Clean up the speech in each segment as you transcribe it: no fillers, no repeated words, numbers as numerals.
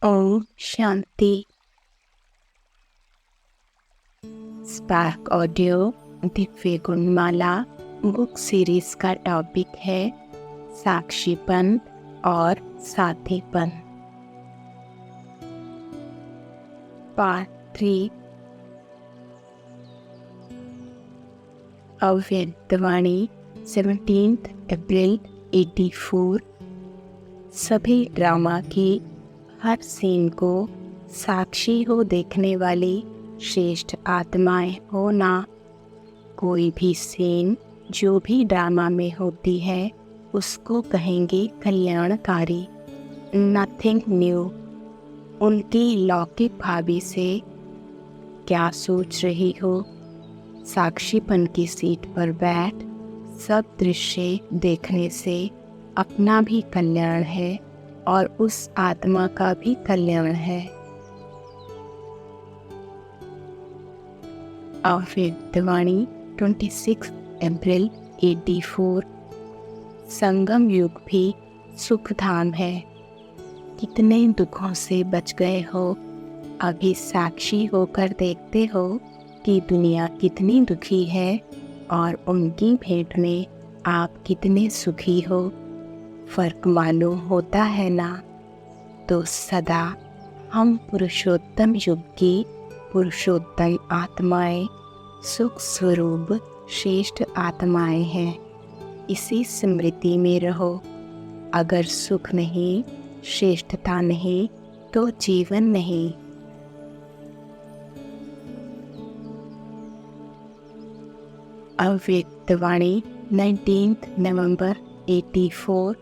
Om Shanti. Spark audio Divya Gunmala book series का topic है साक्षीपन और साथीपन। पार्ट 3। अव्यक्तवाणी 17 अप्रैल 84। सभी ड्रामा की हर सीन को साक्षी हो देखने वाली श्रेष्ठ आत्माएं हो ना। कोई भी सीन जो भी ड्रामा में होती है उसको कहेंगे कल्याणकारी, नथिंग न्यू। उनकी लौकिक भाभी से क्या सोच रही हो? साक्षीपन की सीट पर बैठ सब दृश्य देखने से अपना भी कल्याण है और उस आत्मा का भी कल्याण है। अव्यक्तवाणी 26 अप्रैल 84। संगम युग भी सुखधाम है। कितने दुखों से बच गए हो, अभी साक्षी होकर देखते हो कि दुनिया कितनी दुखी है और उनकी भेंट में आप कितने सुखी हो। फर्क मालूम होता है ना? तो सदा हम पुरुषोत्तम युग की पुरुषोत्तम आत्माएं, सुख स्वरूप श्रेष्ठ आत्माएं हैं। इसी स्मृति में रहो। अगर सुख नहीं, श्रेष्ठता नहीं तो जीवन नहीं। अव्यक्तवाणी 19 नवंबर 84।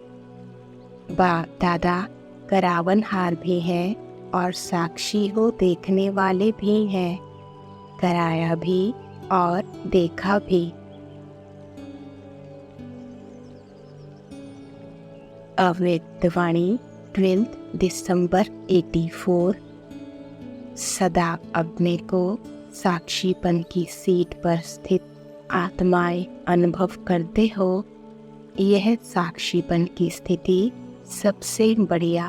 बाप दादा करावनहार भी है और साक्षी हो देखने वाले भी हैं। कराया भी और देखा भी। अव्यक्तवाणी 12 दिसंबर 84। सदा अपने को साक्षीपन की सीट पर स्थित आत्माएं अनुभव करते हो। यह साक्षीपन की स्थिति सबसे बढ़िया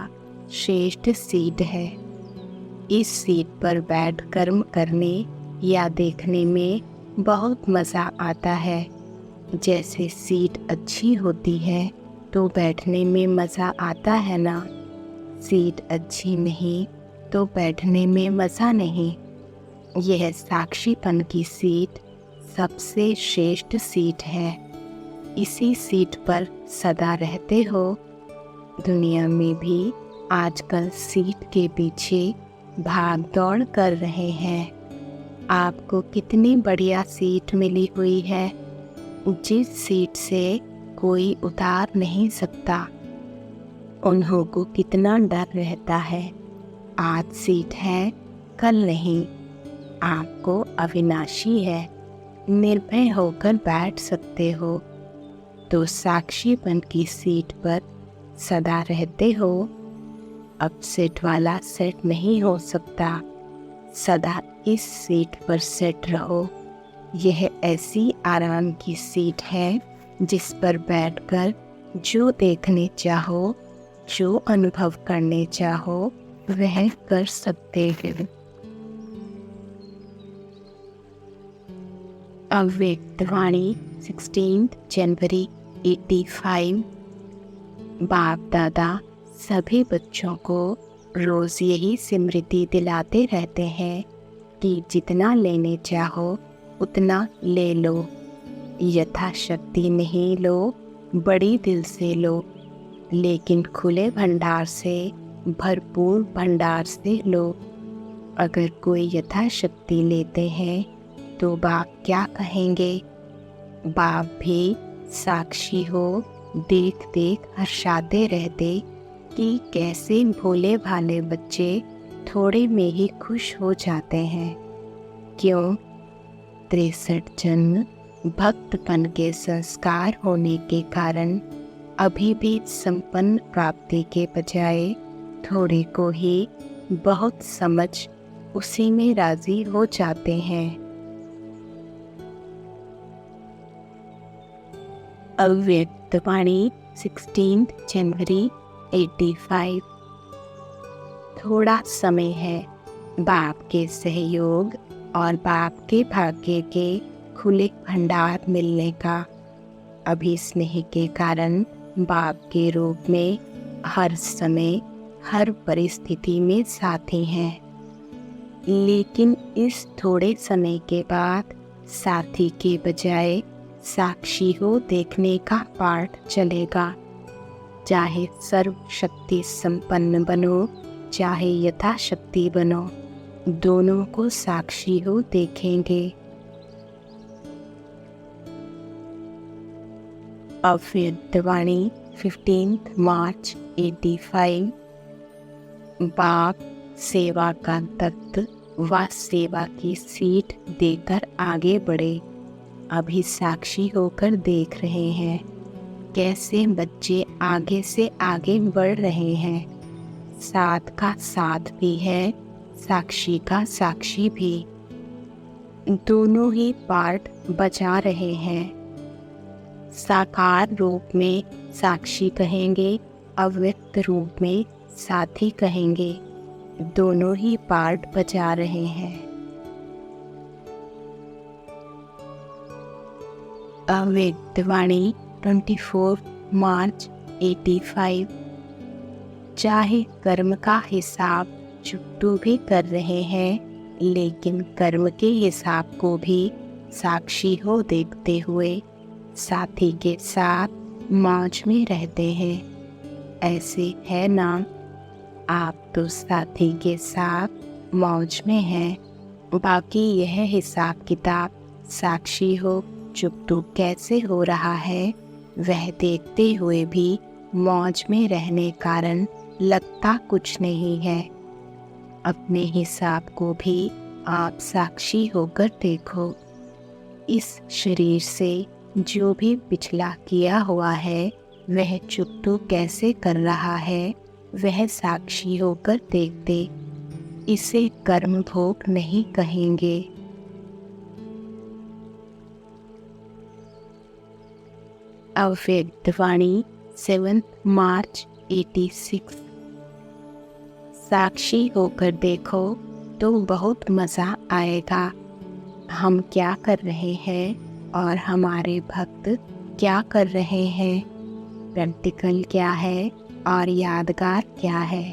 श्रेष्ठ सीट है। इस सीट पर बैठ कर्म करने या देखने में बहुत मज़ा आता है। जैसे सीट अच्छी होती है तो बैठने में मज़ा आता है ना। सीट अच्छी नहीं तो बैठने में मज़ा नहीं। यह साक्षीपन की सीट सबसे श्रेष्ठ सीट है। इसी सीट पर सदा रहते हो। दुनिया में भी आजकल सीट के पीछे भाग दौड़ कर रहे हैं। आपको कितनी बढ़िया सीट मिली हुई है, जिस सीट से कोई उतार नहीं सकता। उन्हों को कितना डर रहता है, आज सीट है कल नहीं। आपको अविनाशी है, निर्भय होकर बैठ सकते हो। तो साक्षीपन की सीट पर सदा रहते हो। अब सेट वाला सेट नहीं हो सकता। सदा इस सीट पर सेट रहो। यह ऐसी आराम की सीट है जिस पर बैठकर जो देखने चाहो, जो अनुभव करने चाहो वह कर सकते हैं। अव्यक्तवाणी 16 जनवरी 85। बाप दादा सभी बच्चों को रोज़ यही स्मृति दिलाते रहते हैं कि जितना लेने चाहो उतना ले लो। यथाशक्ति नहीं लो, बड़ी दिल से लो, लेकिन खुले भंडार से, भरपूर भंडार से लो। अगर कोई यथाशक्ति लेते हैं तो बाप क्या कहेंगे? बाप भी साक्षी हो देख देख हर्षाते रहते कि कैसे भोले भाले बच्चे थोड़े में ही खुश हो जाते हैं। क्यों? 63 जन्म भक्तपन के संस्कार होने के कारण अभी भी संपन्न प्राप्ति के बजाय थोड़े को ही बहुत समझ उसी में राजी हो जाते हैं। अव्यक्तवाणी 16 जनवरी 85। थोड़ा समय है। बाप के सहयोग और बाप के भाग्य के खुले भंडार मिलने का। अभी स्नेह के कारण बाप के रूप में हर समय हर परिस्थिति में साथी हैं। लेकिन इस थोड़े समय के बाद साथी के बजाय साक्षी हो देखने का पाठ चलेगा। चाहे सर्वशक्ति संपन्न बनो, चाहे यथाशक्ति बनो, दोनों को साक्षी हो देखेंगे। अव्यक्तवाणी 15 मार्च 85। बाप सेवा का तत्व व सेवा की सीट देकर आगे बढ़े। अभी साक्षी होकर देख रहे हैं कैसे बच्चे आगे से आगे बढ़ रहे हैं। साथ का साथ भी है, साक्षी का साक्षी भी। दोनों ही पार्ट बजा रहे हैं। साकार रूप में साक्षी कहेंगे, अव्यक्त रूप में साथी कहेंगे। दोनों ही पार्ट बजा रहे हैं। अव्यक्तवाणी 24 मार्च 85। चाहे कर्म का हिसाब चुट्टू भी कर रहे हैं, लेकिन कर्म के हिसाब को भी साक्षी हो देखते हुए साथी के साथ मौज में रहते हैं। ऐसे है ना, आप तो साथी के साथ मौज में हैं। बाकी यह हिसाब किताब साक्षी हो चुप्पू कैसे हो रहा है वह देखते हुए भी मौज में रहने कारण लगता कुछ नहीं है। अपने हिसाब को भी आप साक्षी होकर देखो। इस शरीर से जो भी पिछला किया हुआ है वह चुप्पू कैसे कर रहा है वह साक्षी होकर देखते। इसे कर्म भोग नहीं कहेंगे। अव्यक्तवाणी 7 मार्च 86। साक्षी होकर देखो तो बहुत मज़ा आएगा। हम क्या कर रहे हैं और हमारे भक्त क्या कर रहे हैं, प्रैक्टिकल क्या है और यादगार क्या है।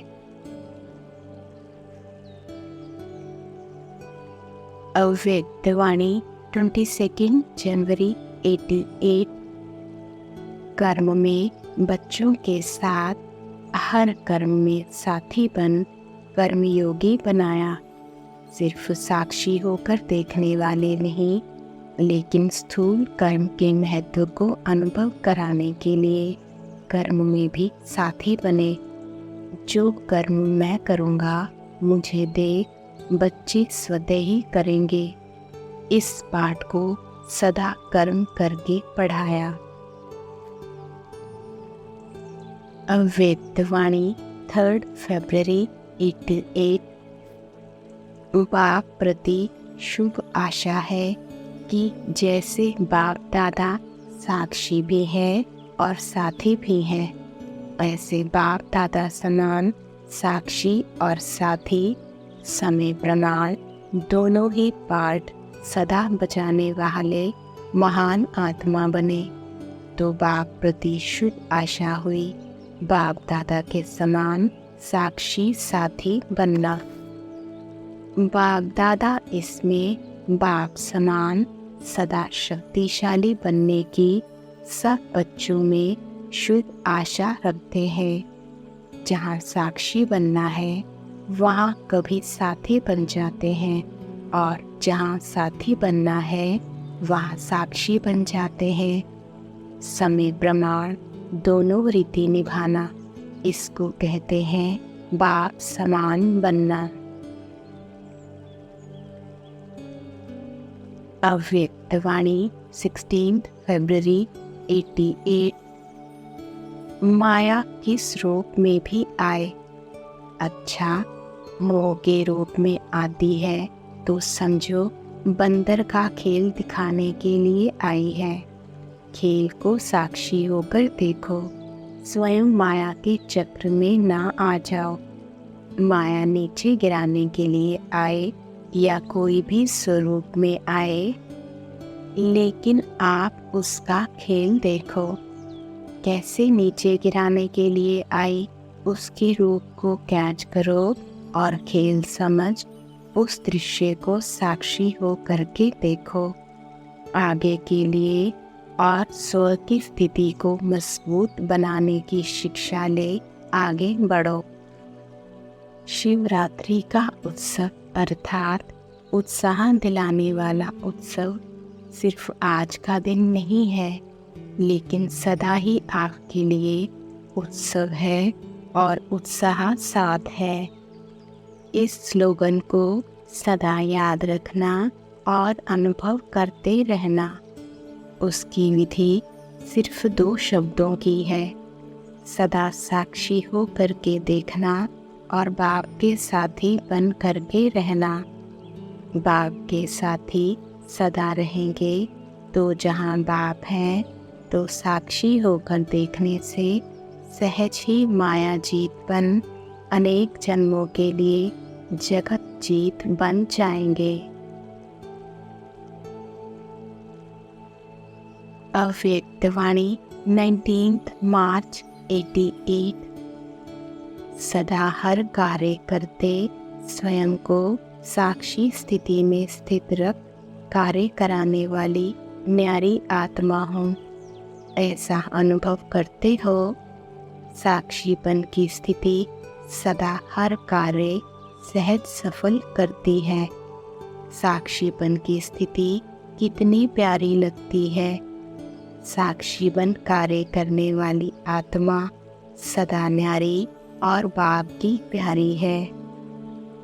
अव्यक्तवाणी 22 जनवरी 88। कर्म में बच्चों के साथ हर कर्म में साथी बन कर्मयोगी बनाया। सिर्फ साक्षी होकर देखने वाले नहीं, लेकिन स्थूल कर्म के महत्व को अनुभव कराने के लिए कर्म में भी साथी बने। जो कर्म मैं करूँगा मुझे देख बच्चे स्वतः ही करेंगे। इस पाठ को सदा कर्म करके पढ़ाया। अव्यक्तवाणी 3 फरवरी 88। बाप प्रति शुभ आशा है कि जैसे बाप दादा साक्षी भी है और साथी भी हैं, ऐसे बाप दादा समान साक्षी और साथी समय प्रणाल दोनों ही पार्ट सदा बचाने वाले महान आत्मा बने। तो बाप प्रति शुभ आशा हुई बाप दादा के समान साक्षी साथी बनना। बाप दादा इसमें बाप समान सदा शक्तिशाली बनने की सब बच्चों में शुद्ध आशा रखते हैं। जहाँ साक्षी बनना है वहाँ कभी साथी बन जाते हैं, और जहाँ साथी बनना है वहाँ साक्षी बन जाते हैं। समय प्रमाण दोनों रीति निभाना, इसको कहते हैं बाप समान बनना। अव्यक्तवाणी 16 फरवरी 88। माया किस रूप में भी आए, अच्छा मोह के रूप में आती है तो समझो बंदर का खेल दिखाने के लिए आई है। खेल को साक्षी होकर देखो, स्वयं माया के चक्र में ना आ जाओ। माया नीचे गिराने के लिए आए या कोई भी स्वरूप में आए, लेकिन आप उसका खेल देखो। कैसे नीचे गिराने के लिए आई, उसके रूप को कैच करो और खेल समझ उस दृश्य को साक्षी हो करके देखो। आगे के लिए और स्व की स्थिति को मजबूत बनाने की शिक्षा ले आगे बढ़ो। शिवरात्रि का उत्सव अर्थात उत्साह दिलाने वाला उत्सव सिर्फ आज का दिन नहीं है, लेकिन सदा ही आपके लिए उत्सव है और उत्साह साथ है। इस स्लोगन को सदा याद रखना और अनुभव करते रहना। उसकी विधि सिर्फ 2 शब्दों की है, सदा साक्षी हो करके देखना और बाप के साथी बन करके रहना। बाप के साथी सदा रहेंगे तो जहाँ बाप हैं तो साक्षी होकर देखने से सहज ही माया जीत बन अनेक जन्मों के लिए जगत जीत बन जाएंगे। अव्यक्तवाणी 19 मार्च 88। सदा हर कार्य करते स्वयं को साक्षी स्थिति में स्थित रख कार्य कराने वाली न्यारी आत्मा हूँ, ऐसा अनुभव करते हो। साक्षीपन की स्थिति सदा हर कार्य सहज सफल करती है। साक्षीपन की स्थिति कितनी प्यारी लगती है। साक्षी बन कार्य करने वाली आत्मा सदा न्यारी और बाप की प्यारी है।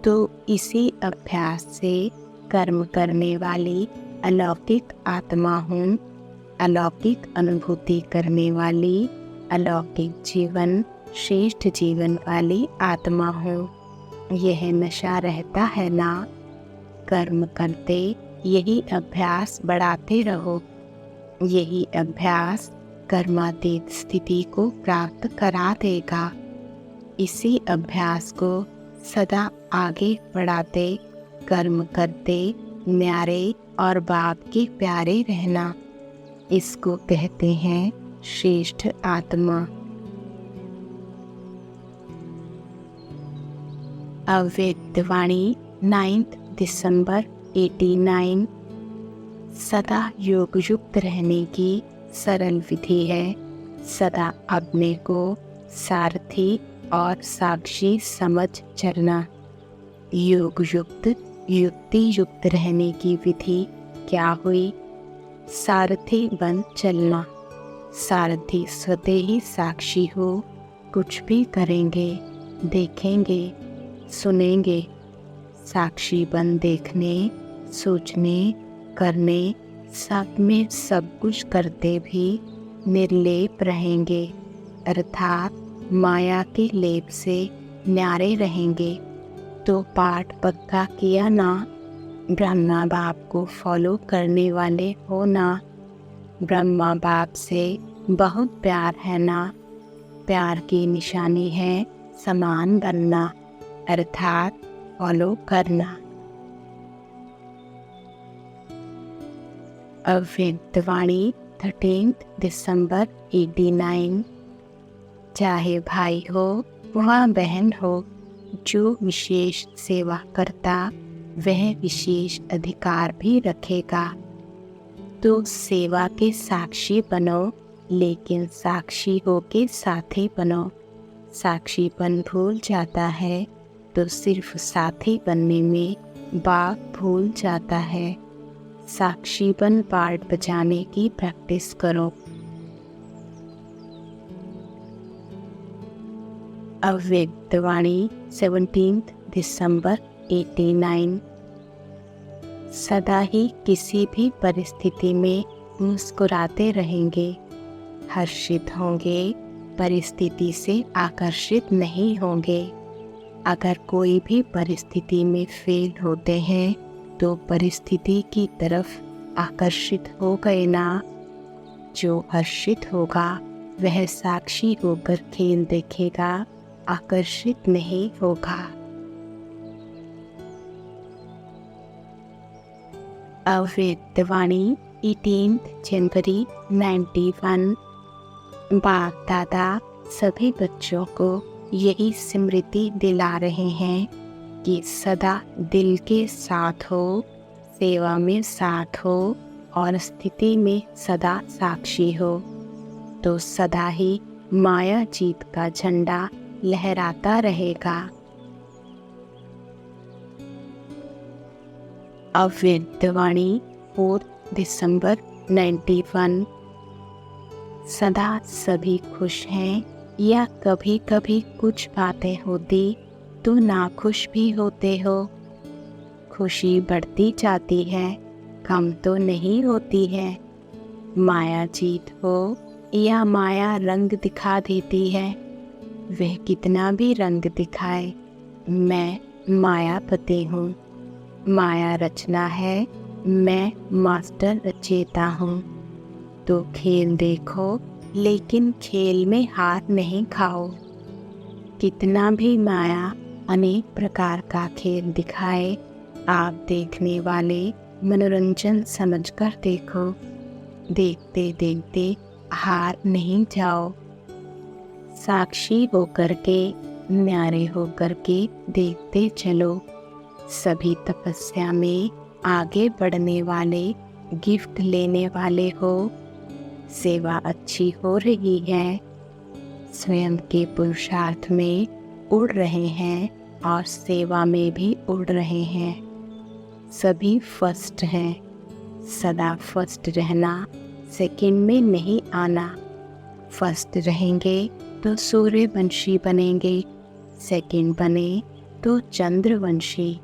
तो इसी अभ्यास से कर्म करने वाली अलौकिक आत्मा हूँ, अलौकिक अनुभूति करने वाली अलौकिक जीवन, श्रेष्ठ जीवन वाली आत्मा हूँ। यह नशा रहता है ना। कर्म करते यही अभ्यास बढ़ाते रहो। यही अभ्यास कर्मातीत स्थिति को प्राप्त करा देगा। इसी अभ्यास को सदा आगे बढ़ाते कर्म करते न्यारे और बाप के प्यारे रहना, इसको कहते हैं श्रेष्ठ आत्मा। अव्यक्तवाणी 9 दिसंबर 89। सदा योग युक्त रहने की सरल विधि है सदा अपने को सारथी और साक्षी समझ चलना। योग युक्त युक्ति युक्त रहने की विधि क्या हुई? सारथी बन चलना। सारथी स्वतः ही साक्षी हो, कुछ भी करेंगे, देखेंगे, सुनेंगे। साक्षी बन देखने, सोचने, करने, सब में सब कुछ करते भी निर्लेप रहेंगे, अर्थात माया के लेप से न्यारे रहेंगे। तो पाठ पक्का किया ना? ब्रह्मा बाप को फॉलो करने वाले हो ना? ब्रह्मा बाप से बहुत प्यार है ना? प्यार की निशानी है समान बनना, अर्थात फॉलो करना। अव्यक्तवाणी 13 दिसंबर 89। चाहे भाई हो वह बहन हो, जो विशेष सेवा करता वह विशेष अधिकार भी रखेगा। तो सेवा के साक्षी बनो, लेकिन साक्षी हो के साथी बनो। साक्षीपन भूल जाता है तो सिर्फ साथी बनने में बाप भूल जाता है। साक्षीपन पार्ट बजाने की प्रैक्टिस करो। अव्यक्तवाणी 17 दिसंबर 89। सदा ही किसी भी परिस्थिति में मुस्कुराते रहेंगे, हर्षित होंगे, परिस्थिति से आकर्षित नहीं होंगे। अगर कोई भी परिस्थिति में फेल होते हैं तो परिस्थिति की तरफ आकर्षित हो गए ना। जो हर्षित होगा वह साक्षी होकर खेल देखेगा, आकर्षित नहीं होगा। अवैधवाणी 18 जनवरी 91। बाप दादा सभी बच्चों को यही स्मृति दिला रहे हैं कि सदा दिल के साथ हो, सेवा में साथ हो और स्थिति में सदा साक्षी हो, तो सदा ही माया जीत का झंडा लहराता रहेगा। अवैधवाणी 4 दिसंबर 91। सदा सभी खुश हैं या कभी कभी कुछ बातें होती तो नाखुश भी होते हो। खुशी बढ़ती जाती है, कम तो नहीं होती है। माया जीत हो या माया रंग दिखा देती है, वह कितना भी रंग दिखाए, मैं मायापति हूँ। माया रचना है, मैं मास्टर रचेता हूँ। तो खेल देखो लेकिन खेल में हार नहीं खाओ। कितना भी माया अनेक प्रकार का खेल दिखाए, आप देखने वाले मनोरंजन समझकर देखो। देखते देखते हार नहीं जाओ। साक्षी होकर के, न्यारे होकर के देखते चलो। सभी तपस्या में आगे बढ़ने वाले, गिफ्ट लेने वाले हो। सेवा अच्छी हो रही है, स्वयं के पुरुषार्थ में उड़ रहे हैं और सेवा में भी उड़ रहे हैं। सभी फर्स्ट हैं। सदा फर्स्ट रहना, सेकंड में नहीं आना। फर्स्ट रहेंगे तो सूर्यवंशी बनेंगे, सेकंड बने तो चंद्रवंशी।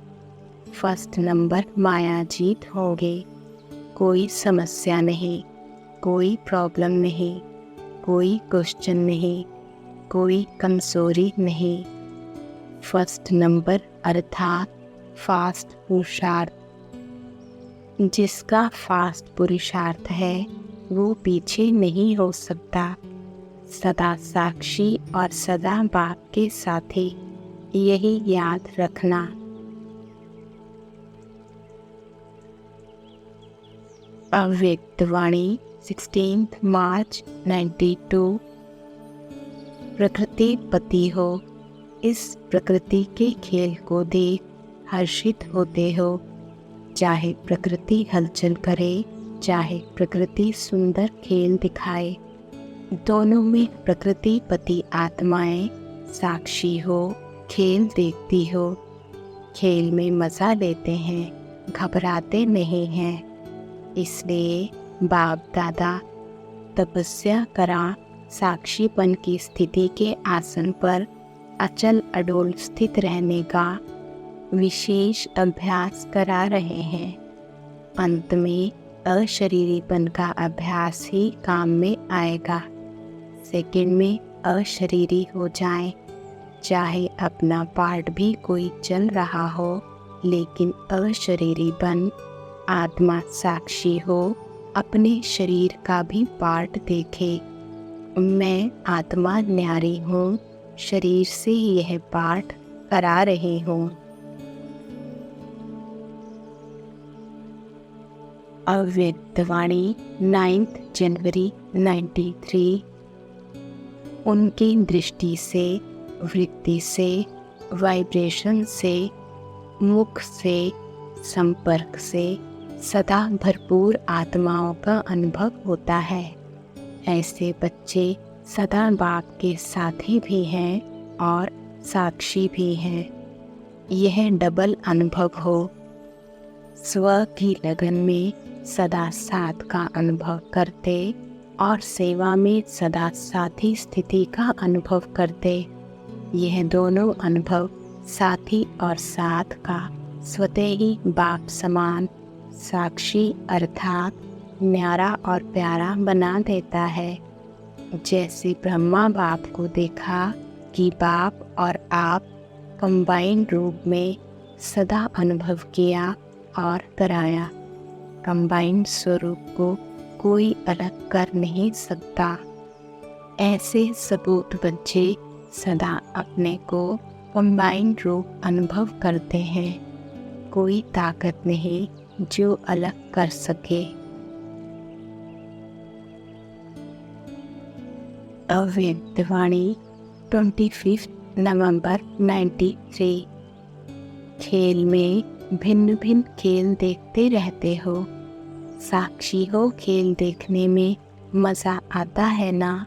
फर्स्ट नंबर माया जीत होंगे। कोई समस्या नहीं, कोई प्रॉब्लम नहीं, कोई क्वेश्चन नहीं, कोई कमजोरी नहीं। फर्स्ट नंबर अर्थात फास्ट पुरुषार्थ। जिसका फास्ट पुरुषार्थ है वो पीछे नहीं हो सकता। सदा साक्षी और सदा बाप के साथी, यही याद रखना। अव्यक्तवाणी 16 मार्च 92। प्रकृति पति हो, इस प्रकृति के खेल को देख हर्षित होते हो। चाहे प्रकृति हलचल करे, चाहे प्रकृति सुंदर खेल दिखाए, दोनों में प्रकृति पति आत्माएं साक्षी हो, खेल देखती हो। खेल में मज़ा लेते हैं, घबराते नहीं हैं। इसलिए बाप दादा तपस्या करा साक्षीपन की स्थिति के आसन पर अचल अडोल स्थित रहने का विशेष अभ्यास करा रहे हैं। अंत में अशरीरीपन का अभ्यास ही काम में आएगा। सेकंड में अशरीरी हो जाए, चाहे अपना पार्ट भी कोई चल रहा हो, लेकिन अशरीरी बन आत्मा साक्षी हो, अपने शरीर का भी पार्ट देखे। मैं आत्मा न्यारी हूँ, शरीर से यह पाठ करा रही हूँ। अव्यक्तवाणी 9 जनवरी 93। उनकी दृष्टि से, वृत्ति से, वाइब्रेशन से, मुख से, संपर्क से सदा भरपूर आत्माओं का अनुभव होता है। ऐसे बच्चे सदा बाप के साथी भी हैं और साक्षी भी हैं। यह डबल अनुभव हो। स्व की लगन में सदा साथ का अनुभव करते और सेवा में सदा साथी स्थिति का अनुभव करते। यह दोनों अनुभव साथी और साथ का स्वतः ही बाप समान साक्षी अर्थात न्यारा और प्यारा बना देता है। जैसे ब्रह्मा बाप को देखा कि बाप और आप कंबाइंड रूप में सदा अनुभव किया और कराया। कंबाइंड स्वरूप को कोई अलग कर नहीं सकता। ऐसे सबूत बच्चे सदा अपने को कंबाइंड रूप अनुभव करते हैं। कोई ताकत नहीं, जो अलग कर सके। अव्यक्तवाणी 25 नवंबर 93। खेल में भिन्न भिन्न खेल देखते रहते हो, साक्षी हो खेल देखने में मज़ा आता है ना।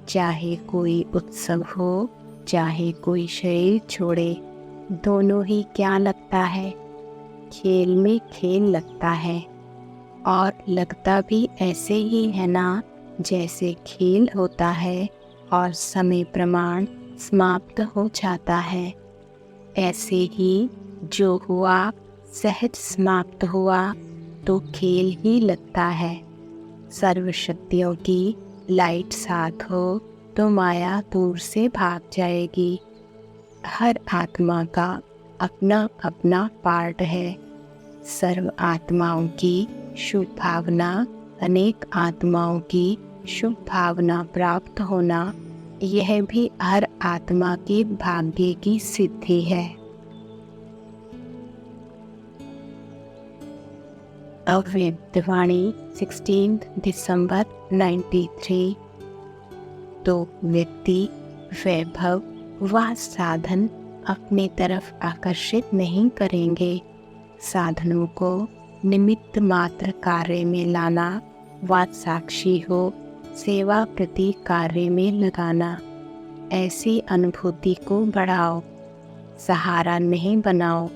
चाहे कोई उत्सव हो, चाहे कोई शरीर छोड़े, दोनों ही क्या लगता है, खेल में खेल लगता है। और लगता भी ऐसे ही है ना जैसे खेल होता है और समय प्रमाण समाप्त हो जाता है। ऐसे ही जो हुआ सहज समाप्त हुआ तो खेल ही लगता है। सर्वशक्तियों की लाइट साथ हो तो माया दूर से भाग जाएगी। हर आत्मा का अपना अपना पार्ट है। सर्व आत्माओं की शुभ भावना, अनेक आत्माओं की शुभ भावना प्राप्त होना, यह भी हर आत्मा के भाग्य की सिद्धि है। अव्यक्तवाणी 16 दिसंबर 93। तो व्यक्ति वैभव व साधन अपने तरफ आकर्षित नहीं करेंगे। साधनों को निमित्त मात्र कार्य में लाना व साक्षी हो सेवा प्रति कार्य में लगाना, ऐसी अनुभूति को बढ़ाओ। सहारा नहीं बनाओ,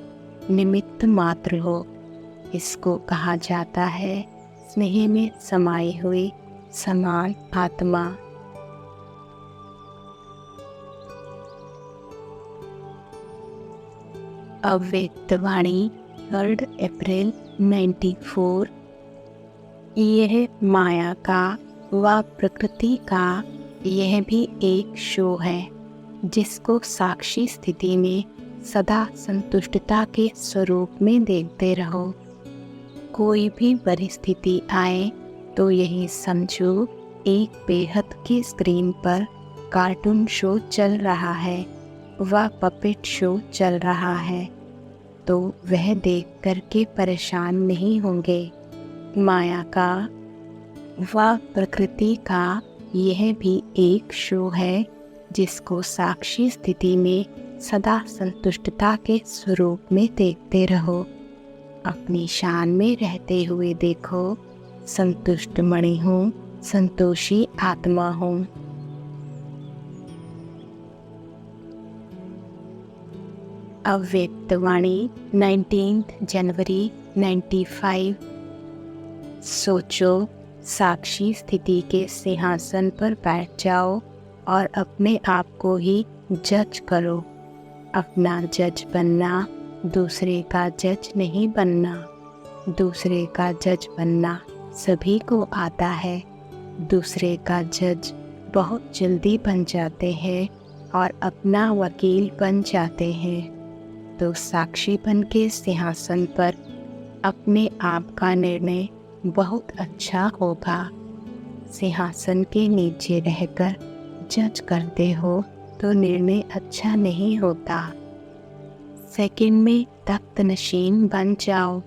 निमित्त मात्र हो। इसको कहा जाता है स्नेह में समाई हुई समान आत्मा। अव्यक्तवाणी 3 अप्रैल 94। यह माया का व प्रकृति का यह भी एक शो है, जिसको साक्षी स्थिति में सदा संतुष्टता के स्वरूप में देखते रहो। कोई भी परिस्थिति आए तो यही समझो एक बेहद की स्क्रीन पर कार्टून शो चल रहा है व पपेट शो चल रहा है, तो वह देख कर के परेशान नहीं होंगे। माया का व प्रकृति का यह भी एक शो है, जिसको साक्षी स्थिति में सदा संतुष्टता के स्वरूप में देखते रहो। अपनी शान में रहते हुए देखो, संतुष्ट मणि हूँ, संतोषी आत्मा हूँ। अव्यक्तवाणी 19 जनवरी 95। सोचो, साक्षी स्थिति के सिंहासन पर बैठ जाओ और अपने आप को ही जज करो। अपना जज बनना, दूसरे का जज नहीं बनना। दूसरे का जज बनना सभी को आता है। दूसरे का जज बहुत जल्दी बन जाते हैं और अपना वकील बन जाते हैं। तो साक्षीपन के सिंहासन पर अपने आप का निर्णय बहुत अच्छा होगा। सिंहासन के नीचे रहकर जज करते हो तो निर्णय अच्छा नहीं होता। सेकंड में तख्त नशीन बन जाओ।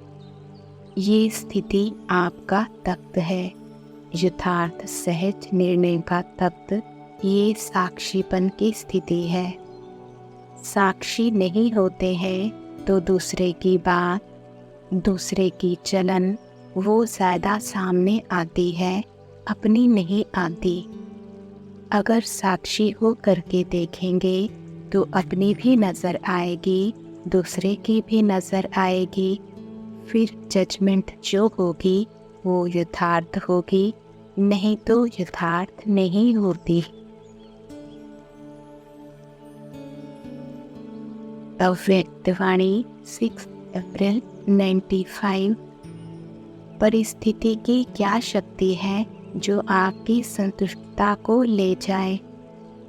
ये स्थिति आपका तख्त है। यथार्थ सहज निर्णय का तख्त ये साक्षीपन की स्थिति है। साक्षी नहीं होते हैं तो दूसरे की बात, दूसरे की चलन वो ज़्यादा सामने आती है, अपनी नहीं आती। अगर साक्षी हो करके देखेंगे तो अपनी भी नज़र आएगी, दूसरे की भी नज़र आएगी। फिर जजमेंट जो होगी वो यथार्थ होगी, नहीं तो यथार्थ नहीं होती। अव्यक्तवाणी 6 अप्रैल 95। परिस्थिति की क्या शक्ति है जो आपकी संतुष्टता को ले जाए।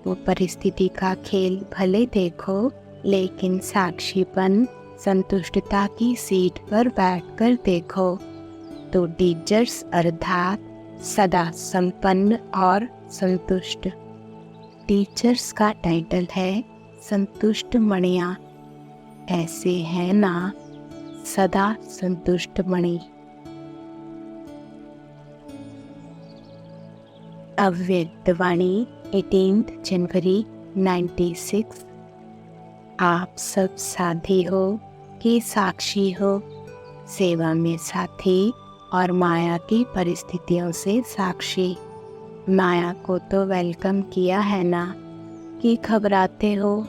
वो परिस्थिति का खेल भले देखो, लेकिन साक्षीपन संतुष्टता की सीट पर बैठकर देखो। तो टीचर्स अर्थात सदा संपन्न और संतुष्ट। टीचर्स का टाइटल है संतुष्ट मणियाँ। ऐसे है ना, सदा संतुष्ट मणि। अव्यक्तवाणी 18 जनवरी 96। आप सब साथी हो कि साक्षी हो, सेवा में साथी और माया की परिस्थितियों से साक्षी। माया को तो वेलकम किया है ना, कि घबराते हो?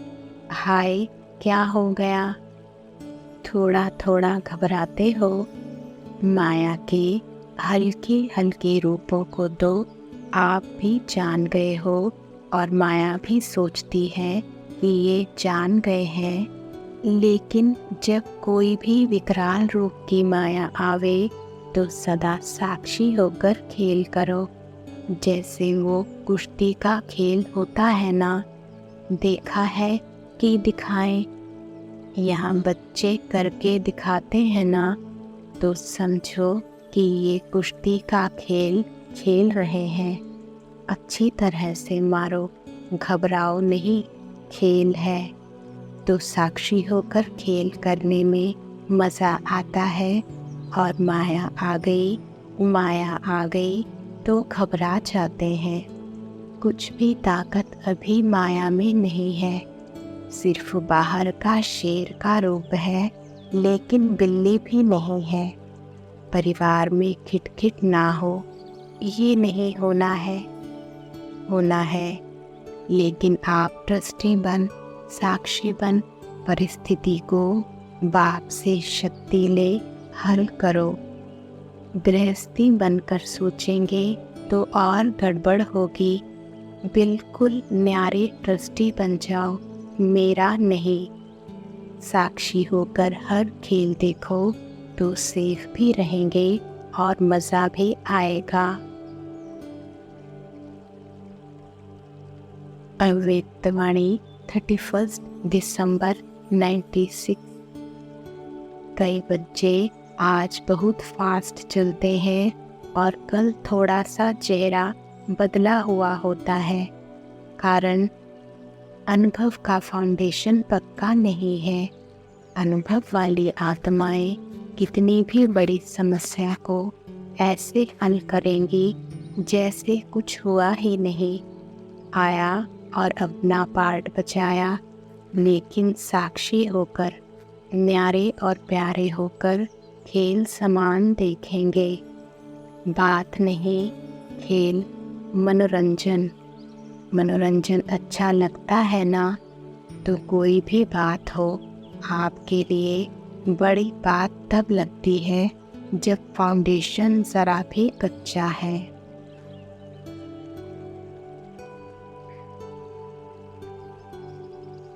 हाय, क्या हो गया? थोड़ा थोड़ा घबराते हो? माया के हल्के हल्के रूपों को तो आप भी जान गए हो, और माया भी सोचती है कि ये जान गए हैं। लेकिन जब कोई भी विकराल रूप की माया आवे तो सदा साक्षी होकर खेल करो, जैसे वो कुश्ती का खेल होता है ना। देखा है कि दिखाएं, यहाँ बच्चे करके दिखाते हैं ना, तो समझो कि ये कुश्ती का खेल खेल रहे हैं। अच्छी तरह से मारो, घबराओ नहीं, खेल है। तो साक्षी होकर खेल करने में मज़ा आता है। और माया आ गई तो घबरा जाते हैं। कुछ भी ताकत अभी माया में नहीं है, सिर्फ बाहर का शेर का रूप है, लेकिन बिल्ली भी नहीं है। परिवार में खिटखिट ना हो, ये नहीं होना है। होना है, लेकिन आप ट्रस्टी बन, साक्षी बन, परिस्थिति को बाप से शक्ति ले हल करो। गृहस्थी बनकर सोचेंगे तो और गड़बड़ होगी। बिल्कुल न्यारे ट्रस्टी बन जाओ, मेरा नहीं। साक्षी होकर हर खेल देखो तो सेफ भी रहेंगे और मज़ा भी आएगा। अव्यक्तवाणी 31 दिसंबर 96। कई बच्चे आज बहुत फास्ट चलते हैं और कल थोड़ा सा चेहरा बदला हुआ होता है। कारण अनुभव का फाउंडेशन पक्का नहीं है। अनुभव वाली आत्माएं कितनी भी बड़ी समस्या को ऐसे हल करेंगी जैसे कुछ हुआ ही नहीं। आया और अपना पार्ट बचाया, लेकिन साक्षी होकर, न्यारे और प्यारे होकर खेल समान देखेंगे। बात नहीं, खेल, मनोरंजन। मनोरंजन अच्छा लगता है ना, तो कोई भी बात हो आपके लिए बड़ी बात तब लगती है जब फाउंडेशन ज़रा भी कच्चा है।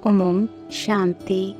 ओम शांति।